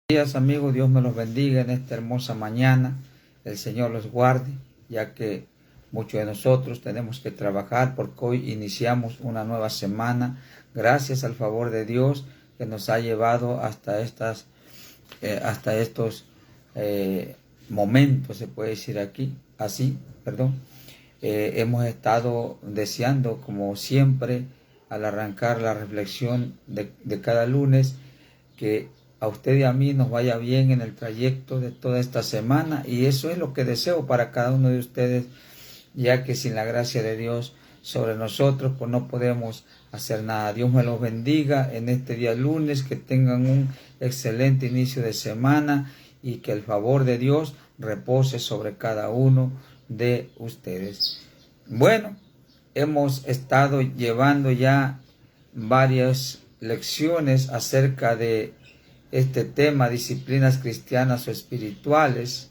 Días amigos, Dios me los bendiga en esta hermosa mañana, el Señor los guarde, ya que muchos de nosotros tenemos que trabajar porque hoy iniciamos una nueva semana, gracias al favor de Dios que nos ha llevado hasta estos momentos, se puede decir hemos estado deseando, como siempre, al arrancar la reflexión de cada lunes, que a usted y a mí nos vaya bien en el trayecto de toda esta semana, y eso es lo que deseo para cada uno de ustedes, ya que sin la gracia de Dios sobre nosotros pues no podemos hacer nada. Dios me los bendiga en este día lunes, que tengan un excelente inicio de semana y que el favor de Dios repose sobre cada uno de ustedes. Bueno, hemos estado llevando ya varias lecciones acerca de este tema, disciplinas cristianas o espirituales.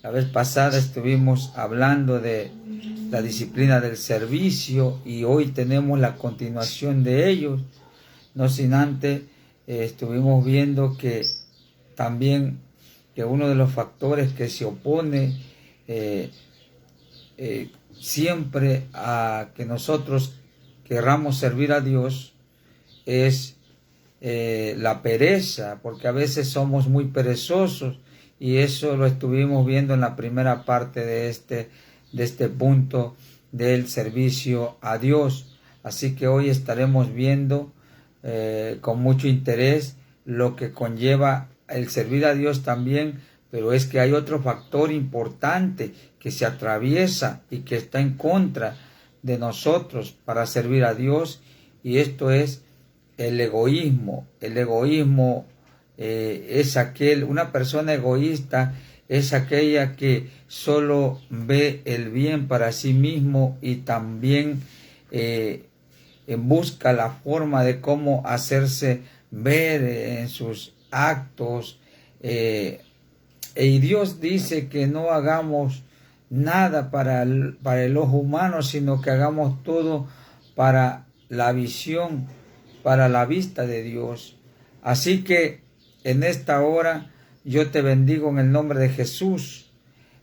La vez pasada estuvimos hablando de la disciplina del servicio y hoy tenemos la continuación de ellos. No sin antes estuvimos viendo que también que uno de los factores que se opone siempre a que nosotros querramos servir a Dios es la pereza, porque a veces somos muy perezosos, y eso lo estuvimos viendo en la primera parte de este punto del servicio a Dios. Así que hoy estaremos viendo con mucho interés lo que conlleva el servir a Dios también, pero es que hay otro factor importante que se atraviesa y que está en contra de nosotros para servir a Dios, y esto es el egoísmo. El egoísmo es una persona egoísta es aquella que solo ve el bien para sí mismo y también busca la forma de cómo hacerse ver en sus actos. Y Dios dice que no hagamos nada para el ojo humano, sino que hagamos todo para la visión, para la vista de Dios. Así que en esta hora yo te bendigo en el nombre de Jesús.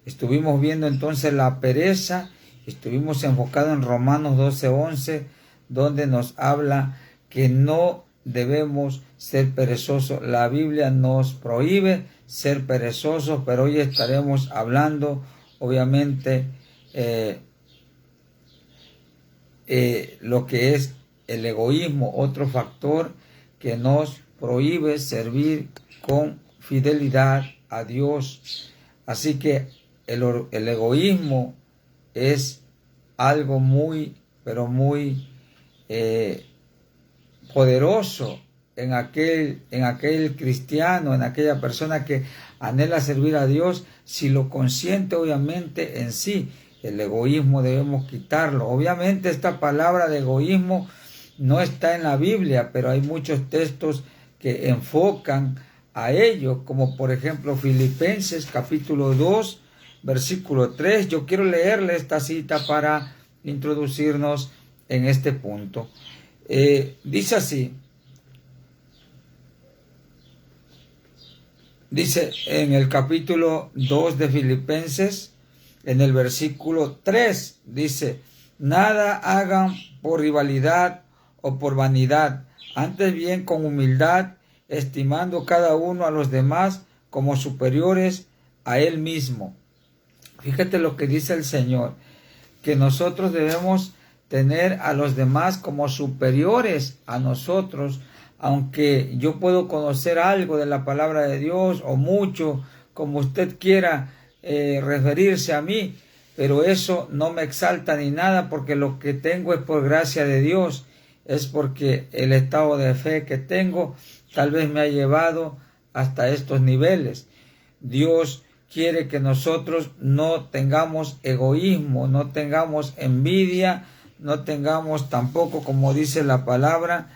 Estuvimos viendo entonces la pereza, estuvimos enfocados en Romanos 12:11, donde nos habla que no debemos ser perezosos. La Biblia nos prohíbe ser perezosos, pero hoy estaremos hablando obviamente lo que es el egoísmo, otro factor que nos prohíbe servir con fidelidad a Dios. Así que el egoísmo es algo muy, pero muy poderoso en aquel cristiano, en aquella persona que anhela servir a Dios, si lo consiente obviamente en sí. El egoísmo debemos quitarlo. Obviamente esta palabra de egoísmo no está en la Biblia, pero hay muchos textos que enfocan a ello, como por ejemplo Filipenses capítulo 2, versículo 3. Yo quiero leerle esta cita para introducirnos en este punto. Dice así, dice en el capítulo 2 de Filipenses, en el versículo 3, dice: nada hagan por rivalidad o por vanidad, antes bien con humildad, estimando cada uno a los demás como superiores a él mismo. Fíjate lo que dice el Señor, que nosotros debemos tener a los demás como superiores a nosotros. Aunque yo puedo conocer algo de la palabra de Dios, o mucho, como usted quiera referirse a mí, pero eso no me exalta ni nada, porque lo que tengo es por gracia de Dios. Es porque el estado de fe que tengo tal vez me ha llevado hasta estos niveles. Dios quiere que nosotros no tengamos egoísmo, no tengamos envidia, no tengamos tampoco, como dice la palabra,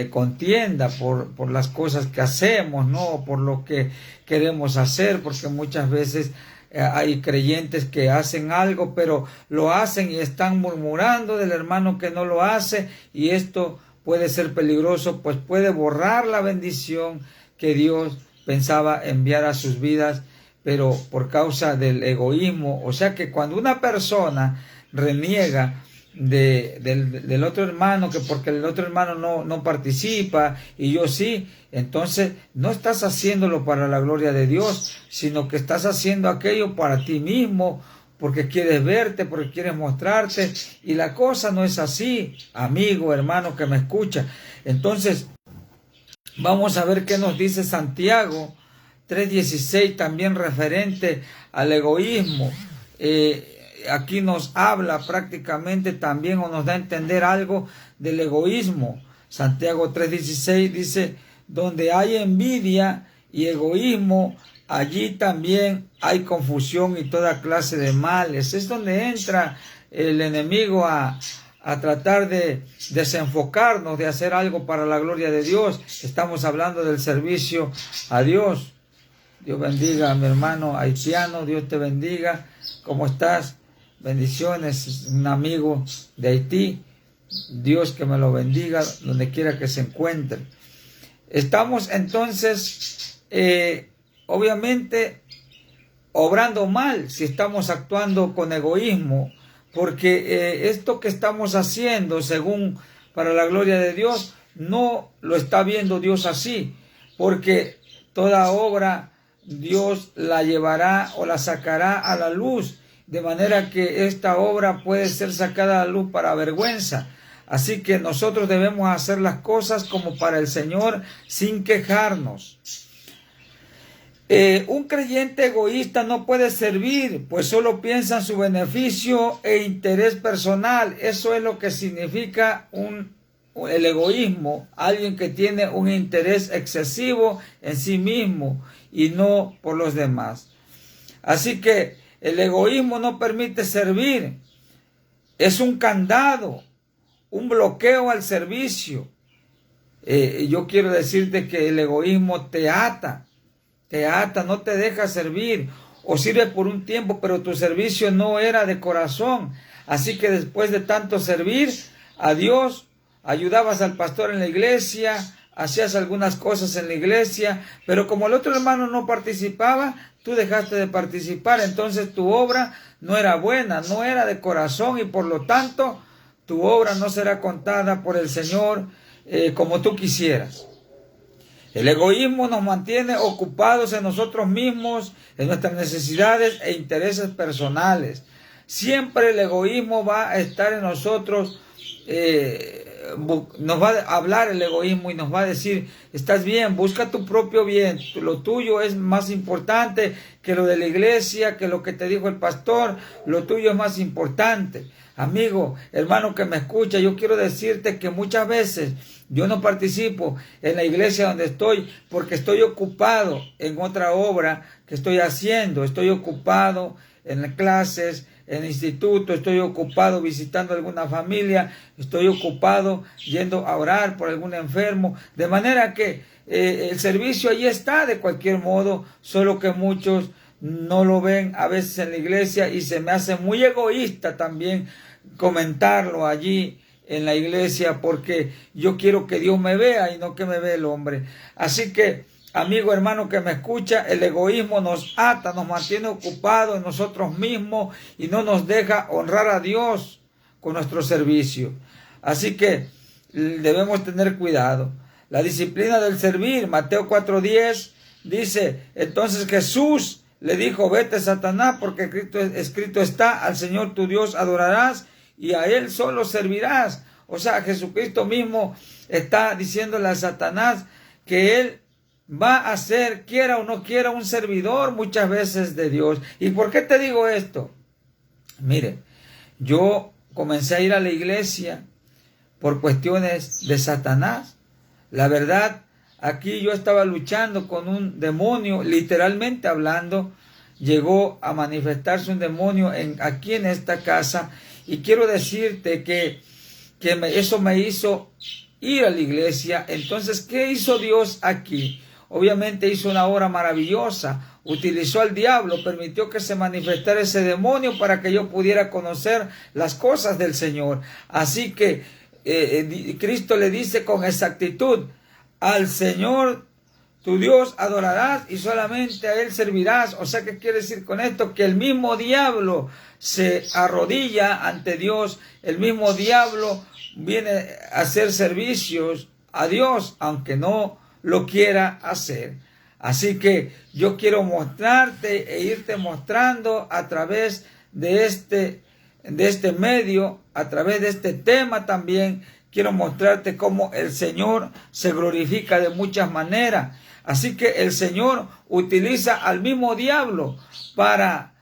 contienda por las cosas que hacemos, no por lo que queremos hacer, porque muchas veces hay creyentes que hacen algo, pero lo hacen y están murmurando del hermano que no lo hace, y esto puede ser peligroso, pues puede borrar la bendición que Dios pensaba enviar a sus vidas, pero por causa del egoísmo. O sea que cuando una persona reniega del otro hermano, que porque el otro hermano no participa y yo sí, entonces no estás haciéndolo para la gloria de Dios, sino que estás haciendo aquello para ti mismo, porque quieres verte, porque quieres mostrarte, y la cosa no es así, amigo, hermano que me escucha. Entonces, vamos a ver qué nos dice Santiago 3:16, también referente al egoísmo. Aquí nos habla prácticamente también, o nos da a entender algo del egoísmo. Santiago 3:16 dice: donde hay envidia y egoísmo, allí también hay confusión y toda clase de males. Es donde entra el enemigo a tratar de desenfocarnos de hacer algo para la gloria de Dios. Estamos hablando del servicio a Dios. Dios bendiga a mi hermano haitiano, Dios te bendiga. ¿Cómo estás? Bendiciones, un amigo de Haití. Dios que me lo bendiga donde quiera que se encuentre. Estamos entonces, obviamente, obrando mal si estamos actuando con egoísmo, porque esto que estamos haciendo, según para la gloria de Dios, no lo está viendo Dios así, porque toda obra Dios la llevará o la sacará a la luz, de manera que esta obra puede ser sacada a la luz para vergüenza. Así que nosotros debemos hacer las cosas como para el Señor, sin quejarnos. Un creyente egoísta no puede servir, pues solo piensa en su beneficio e interés personal. Eso es lo que significa el egoísmo, alguien que tiene un interés excesivo en sí mismo y no por los demás. Así que el egoísmo no permite servir, es un candado, un bloqueo al servicio. Yo quiero decirte que el egoísmo te ata, no te deja servir, o sirve por un tiempo, pero tu servicio no era de corazón. Así que después de tanto servir a Dios, ayudabas al pastor en la iglesia, hacías algunas cosas en la iglesia, pero como el otro hermano no participaba, tú dejaste de participar, entonces tu obra no era buena, no era de corazón, y por lo tanto tu obra no será contada por el Señor como tú quisieras. El egoísmo nos mantiene ocupados en nosotros mismos, en nuestras necesidades e intereses personales. Siempre el egoísmo va a estar en nosotros, nos va a hablar el egoísmo y nos va a decir: estás bien, busca tu propio bien, lo tuyo es más importante que lo de la iglesia, que lo que te dijo el pastor, lo tuyo es más importante. Amigo, hermano que me escucha, yo quiero decirte que muchas veces yo no participo en la iglesia donde estoy porque estoy ocupado en otra obra que estoy haciendo. Estoy ocupado en clases, en instituto, estoy ocupado visitando a alguna familia, estoy ocupado yendo a orar por algún enfermo. De manera que el servicio allí está de cualquier modo, solo que muchos no lo ven a veces en la iglesia, y se me hace muy egoísta también comentarlo allí en la iglesia, porque yo quiero que Dios me vea y no que me vea el hombre. Así que, amigo, hermano que me escucha, el egoísmo nos ata, nos mantiene ocupados en nosotros mismos y no nos deja honrar a Dios con nuestro servicio. Así que debemos tener cuidado. La disciplina del servir, Mateo 4:10 dice: entonces Jesús le dijo: vete, Satanás, porque escrito está: al Señor tu Dios adorarás y a Él solo servirás. O sea, Jesucristo mismo está diciéndole a Satanás que Él va a ser, quiera o no quiera, un servidor muchas veces de Dios. ¿Y por qué te digo esto? Mire, yo comencé a ir a la iglesia por cuestiones de Satanás. La verdad, aquí yo estaba luchando con un demonio, literalmente hablando. Llegó a manifestarse un demonio aquí en esta casa, y quiero decirte que eso me hizo ir a la iglesia. Entonces, ¿qué hizo Dios aquí? Obviamente hizo una obra maravillosa, utilizó al diablo, permitió que se manifestara ese demonio para que yo pudiera conocer las cosas del Señor. Así que Cristo le dice con exactitud: al Señor tu Dios adorarás y solamente a Él servirás. O sea, ¿qué quiere decir con esto? Que el mismo diablo se arrodilla ante Dios, el mismo diablo viene a hacer servicios a Dios, aunque no lo quiera hacer. Así que yo quiero mostrarte e irte mostrando a través de este medio, a través de este tema también, quiero mostrarte cómo el Señor se glorifica de muchas maneras. Así que el Señor utiliza al mismo diablo para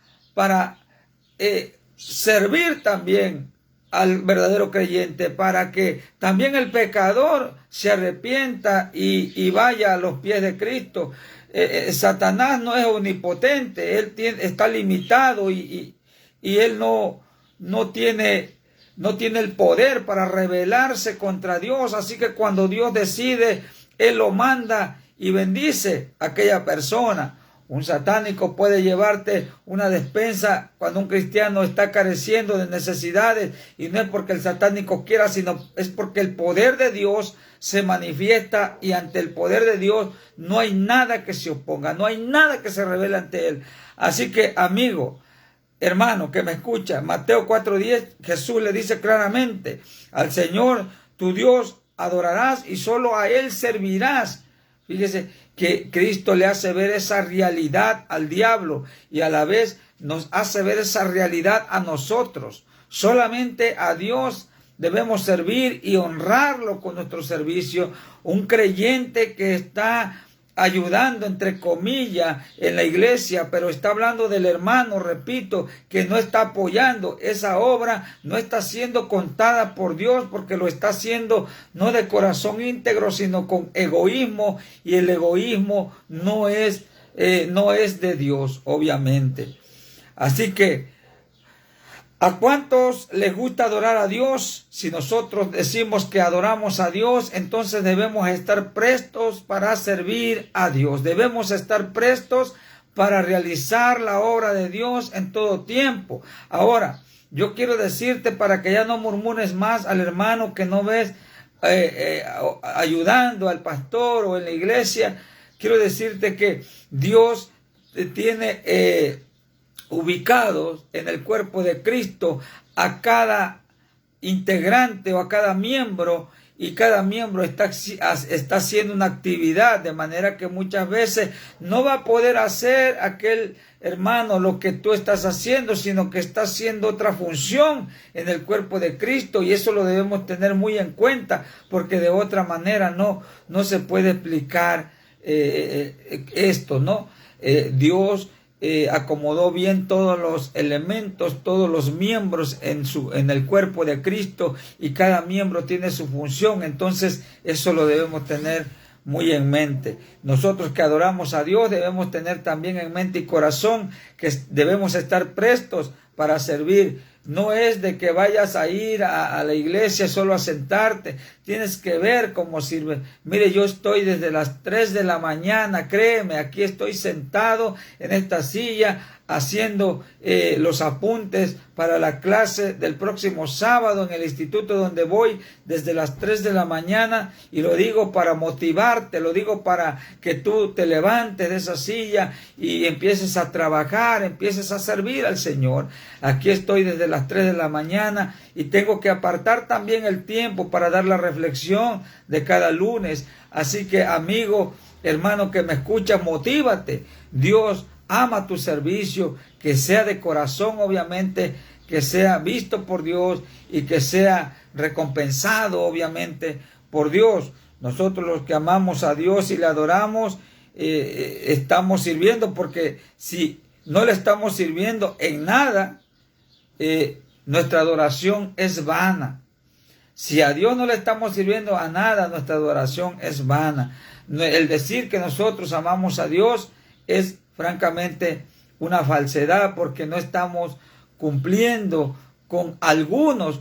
servir también al verdadero creyente, para que también el pecador se arrepienta y vaya a los pies de Cristo. Satanás no es omnipotente, él está limitado y él no tiene el poder para rebelarse contra Dios. Así que cuando Dios decide, Él lo manda y bendice a aquella persona. Un satánico puede llevarte una despensa cuando un cristiano está careciendo de necesidades, y no es porque el satánico quiera, sino es porque el poder de Dios se manifiesta, y ante el poder de Dios no hay nada que se oponga, no hay nada que se revele ante Él. Así que, amigo, hermano que me escucha, Mateo 4:10, Jesús le dice claramente: al Señor tu Dios adorarás y solo a Él servirás. Fíjese que Cristo le hace ver esa realidad al diablo y a la vez nos hace ver esa realidad a nosotros. Solamente a Dios debemos servir y honrarlo con nuestro servicio. Un creyente que está ayudando, entre comillas, en la iglesia, pero está hablando del hermano, repito, que no está apoyando esa obra, no está siendo contada por Dios, porque lo está haciendo no de corazón íntegro, sino con egoísmo, y el egoísmo no es de Dios, obviamente. Así que, ¿a cuántos les gusta adorar a Dios? Si nosotros decimos que adoramos a Dios, entonces debemos estar prestos para servir a Dios. Debemos estar prestos para realizar la obra de Dios en todo tiempo. Ahora, yo quiero decirte, para que ya no murmures más al hermano que no ves ayudando al pastor o en la iglesia, quiero decirte que Dios tiene ubicados en el cuerpo de Cristo a cada integrante o a cada miembro, y cada miembro está haciendo una actividad, de manera que muchas veces no va a poder hacer aquel hermano lo que tú estás haciendo, sino que está haciendo otra función en el cuerpo de Cristo, y eso lo debemos tener muy en cuenta, porque de otra manera no se puede explicar esto, ¿no? Dios acomodó bien todos los elementos, todos los miembros en el cuerpo de Cristo, y cada miembro tiene su función. Entonces eso lo debemos tener muy en mente. Nosotros que adoramos a Dios debemos tener también en mente y corazón que debemos estar prestos para servir. No es de que vayas a ir a la iglesia solo a sentarte. Tienes que ver cómo sirve. Mire, yo estoy desde las 3 de la mañana, créeme, aquí estoy sentado en esta silla haciendo los apuntes para la clase del próximo sábado en el instituto donde voy desde las 3 de la mañana, y lo digo para motivarte, lo digo para que tú te levantes de esa silla y empieces a trabajar, empieces a servir al Señor. Aquí estoy desde las 3 de la mañana y tengo que apartar también el tiempo para dar la reflexión de cada lunes. Así que, amigo, hermano que me escucha, motívate. Dios ama tu servicio, que sea de corazón, obviamente, que sea visto por Dios y que sea recompensado, obviamente, por Dios. Nosotros, los que amamos a Dios y le adoramos, estamos sirviendo, porque si no le estamos sirviendo en nada, nuestra adoración es vana. Si a Dios no le estamos sirviendo a nada, nuestra adoración es vana. El decir que nosotros amamos a Dios es francamente una falsedad, porque no estamos cumpliendo con algunas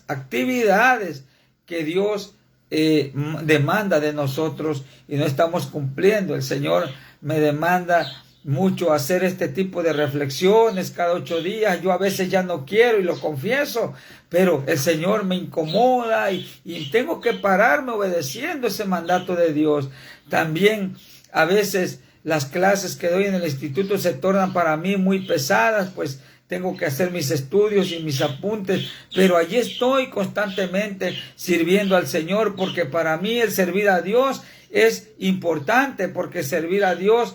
actividades que Dios demanda de nosotros, y no estamos cumpliendo. El Señor me demanda mucho hacer este tipo de reflexiones cada 8 días. Yo a veces ya no quiero y lo confieso, pero el Señor me incomoda y tengo que pararme obedeciendo ese mandato de Dios. También a veces las clases que doy en el instituto se tornan para mí muy pesadas, pues tengo que hacer mis estudios y mis apuntes, pero allí estoy constantemente sirviendo al Señor, porque para mí el servir a Dios es importante, porque servir a Dios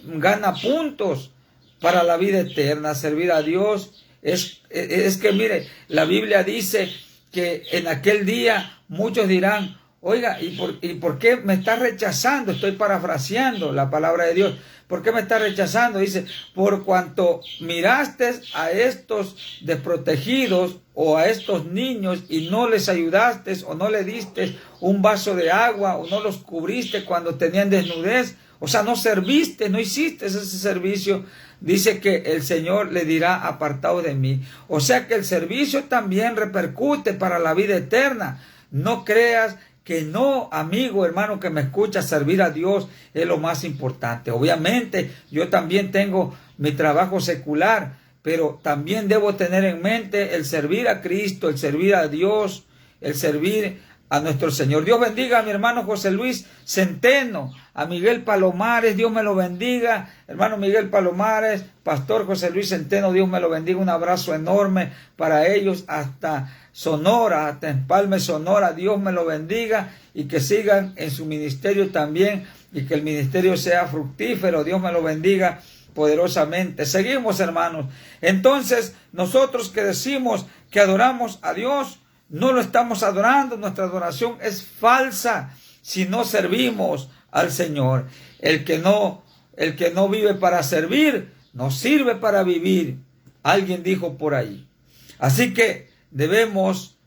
gana puntos para la vida eterna. Servir a Dios es que mire, la Biblia dice que en aquel día muchos dirán: oiga, ¿y por qué me está rechazando? Estoy parafraseando la palabra de Dios. ¿Por qué me está rechazando? Dice: por cuanto miraste a estos desprotegidos o a estos niños y no les ayudaste o no le diste un vaso de agua o no los cubriste cuando tenían desnudez. O sea, no serviste, no hiciste ese servicio. Dice que el Señor le dirá: apartado de mí. O sea que el servicio también repercute para la vida eterna. No creas que no, amigo, hermano que me escucha, servir a Dios es lo más importante. Obviamente, yo también tengo mi trabajo secular, pero también debo tener en mente el servir a Cristo, el servir a Dios, el servir a nuestro Señor. Dios bendiga a mi hermano José Luis Centeno, a Miguel Palomares, Dios me lo bendiga, hermano Miguel Palomares, pastor José Luis Centeno, Dios me lo bendiga, un abrazo enorme para ellos hasta Sonora, hasta Empalme, Sonora, Dios me lo bendiga y que sigan en su ministerio también y que el ministerio sea fructífero, Dios me lo bendiga poderosamente. Seguimos, hermanos. Entonces, nosotros que decimos que adoramos a Dios, no lo estamos adorando, nuestra adoración es falsa si no servimos al Señor. El que no vive para servir, no sirve para vivir. Alguien dijo por ahí. Así que debemos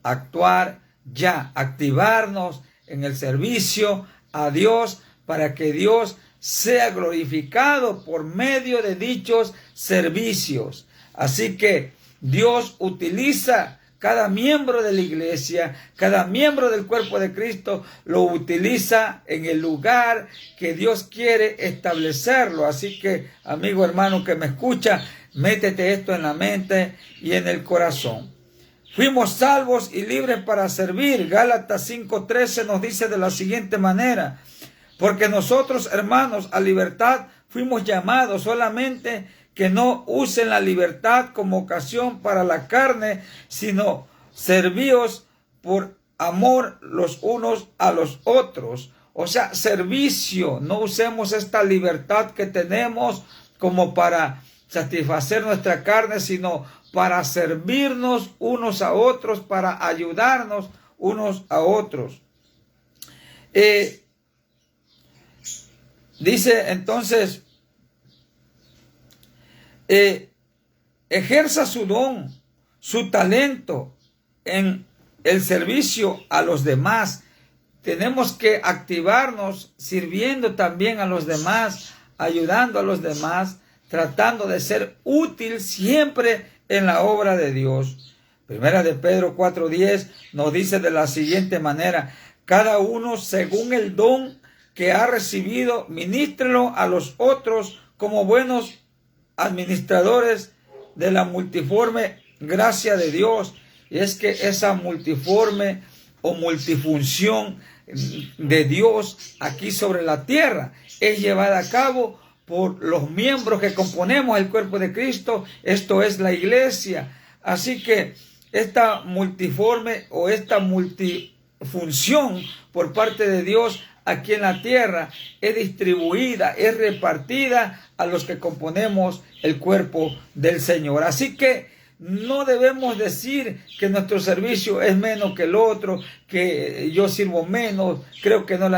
actuar ya, activarnos en el servicio a Dios para que Dios sea glorificado por medio de dichos servicios. Así que Dios utiliza cada miembro de la iglesia, cada miembro del cuerpo de Cristo, lo utiliza en el lugar que Dios quiere establecerlo. Así que, amigo hermano que me escucha, métete esto en la mente y en el corazón. Fuimos salvos y libres para servir. Gálatas 5:13 nos dice de la siguiente manera: porque nosotros, hermanos, a libertad fuimos llamados, solamente que no usen la libertad como ocasión para la carne, sino servíos por amor los unos a los otros. O sea, servicio. No usemos esta libertad que tenemos como para satisfacer nuestra carne, sino para servirnos unos a otros, para ayudarnos unos a otros. Dice entonces, ejerza su don, su talento en el servicio a los demás. Tenemos que activarnos sirviendo también a los demás, ayudando a los demás, tratando de ser útil siempre en la obra de Dios. Primera de Pedro 4:10 nos dice de la siguiente manera: cada uno según el don que ha recibido, ministrelo a los otros como buenos administradores de la multiforme gracia de Dios. Y es que esa multiforme o multifunción de Dios aquí sobre la tierra es llevada a cabo por los miembros que componemos el cuerpo de Cristo, esto es la iglesia. Así que esta multiforme o esta multifunción por parte de Dios aquí en la tierra es distribuida, es repartida a los que componemos el cuerpo del Señor. Así que no debemos decir que nuestro servicio es menos que el otro, que yo sirvo menos, creo que no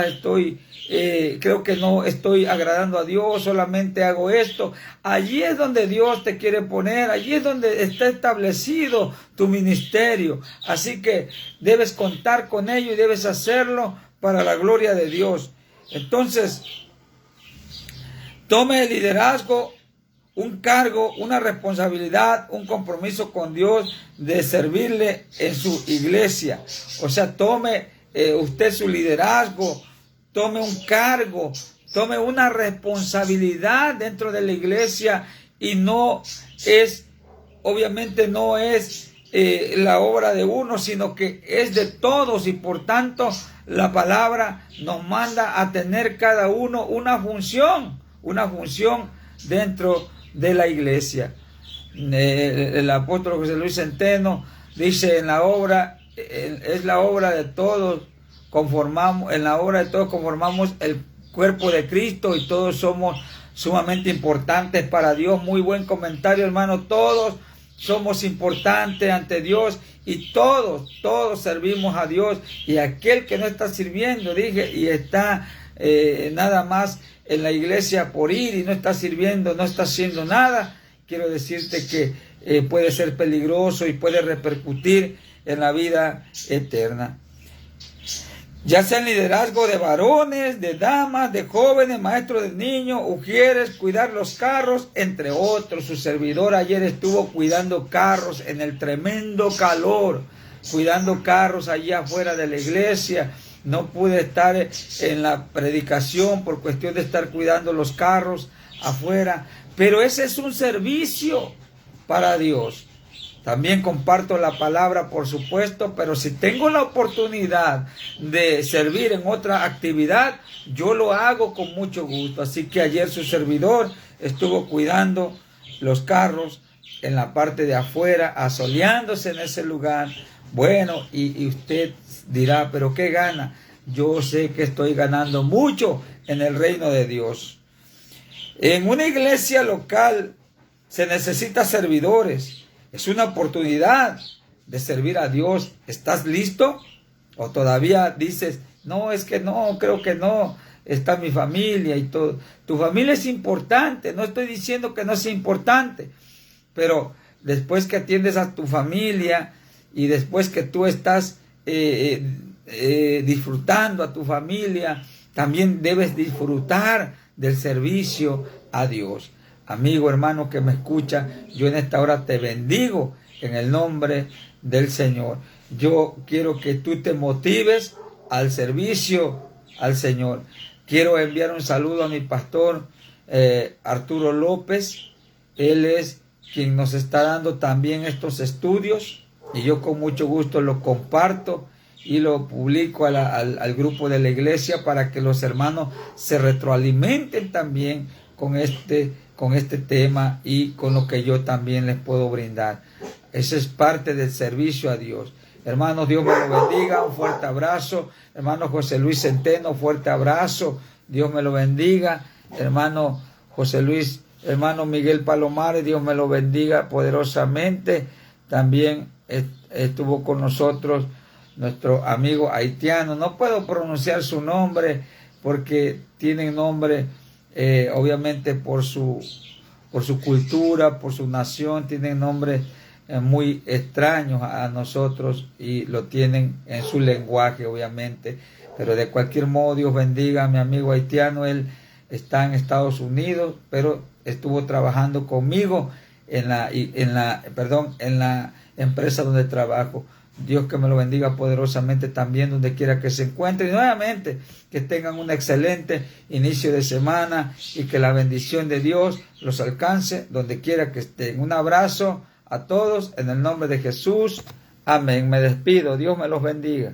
estoy agradando a Dios, solamente hago esto. Allí es donde Dios te quiere poner, allí es donde está establecido tu ministerio. Así que debes contar con ello y debes hacerlo para la gloria de Dios. Entonces, tome el liderazgo, un cargo, una responsabilidad, un compromiso con Dios de servirle en su iglesia. O sea, tome usted su liderazgo, tome un cargo, tome una responsabilidad dentro de la iglesia y no es, obviamente no es la obra de uno, sino que es de todos, y por tanto la palabra nos manda a tener cada uno una función dentro de la iglesia. El apóstol José Luis Centeno dice: en la obra, es la obra de todos, en la obra de todos conformamos el cuerpo de Cristo, y todos somos sumamente importantes para Dios. Muy buen comentario, hermano. Todos somos importantes ante Dios, y todos servimos a Dios. Y aquel que no está sirviendo, dije, y está nada más en la iglesia por ir y no está sirviendo, no está haciendo nada, quiero decirte que puede ser peligroso y puede repercutir en la vida eterna. Ya sea en liderazgo de varones, de damas, de jóvenes, maestros de niños, ujieres, cuidar los carros, entre otros. Su servidor ayer estuvo cuidando carros en el tremendo calor, cuidando carros allá afuera de la iglesia. No pude estar en la predicación por cuestión de estar cuidando los carros afuera, pero ese es un servicio para Dios. También comparto la palabra, por supuesto, pero si tengo la oportunidad de servir en otra actividad, yo lo hago con mucho gusto. Así que ayer su servidor estuvo cuidando los carros en la parte de afuera, asoleándose en ese lugar. Bueno, y usted dirá, ¿pero qué gana? Yo sé que estoy ganando mucho en el reino de Dios. En una iglesia local se necesita servidores. Es una oportunidad de servir a Dios. ¿Estás listo? ¿O todavía dices, no, es que no, creo que no, está mi familia y todo? Tu familia es importante, no estoy diciendo que no sea importante, pero después que atiendes a tu familia y después que tú estás disfrutando a tu familia, también debes disfrutar del servicio a Dios. Amigo, hermano que me escucha, yo en esta hora te bendigo en el nombre del Señor. Yo quiero que tú te motives al servicio al Señor. Quiero enviar un saludo a mi pastor Arturo López. Él es quien nos está dando también estos estudios, y yo con mucho gusto lo comparto y lo publico al grupo de la iglesia para que los hermanos se retroalimenten también con este tema y con lo que yo también les puedo brindar. Eso es parte del servicio a Dios. Hermanos, Dios me lo bendiga. Un fuerte abrazo. Hermano José Luis Centeno, fuerte abrazo. Dios me lo bendiga. Hermano José Luis, hermano Miguel Palomares, Dios me lo bendiga poderosamente. También estuvo con nosotros nuestro amigo haitiano. No puedo pronunciar su nombre porque tienen nombre, obviamente por su cultura, por su nación, tienen nombres muy extraños a nosotros y lo tienen en su lenguaje, obviamente. Pero de cualquier modo, Dios bendiga a mi amigo haitiano. Él está en Estados Unidos, pero estuvo trabajando conmigo en la empresa donde trabajo. Dios que me lo bendiga poderosamente también donde quiera que se encuentre. Y nuevamente, que tengan un excelente inicio de semana y que la bendición de Dios los alcance donde quiera que estén. Un abrazo a todos en el nombre de Jesús. Amén. Me despido. Dios me los bendiga.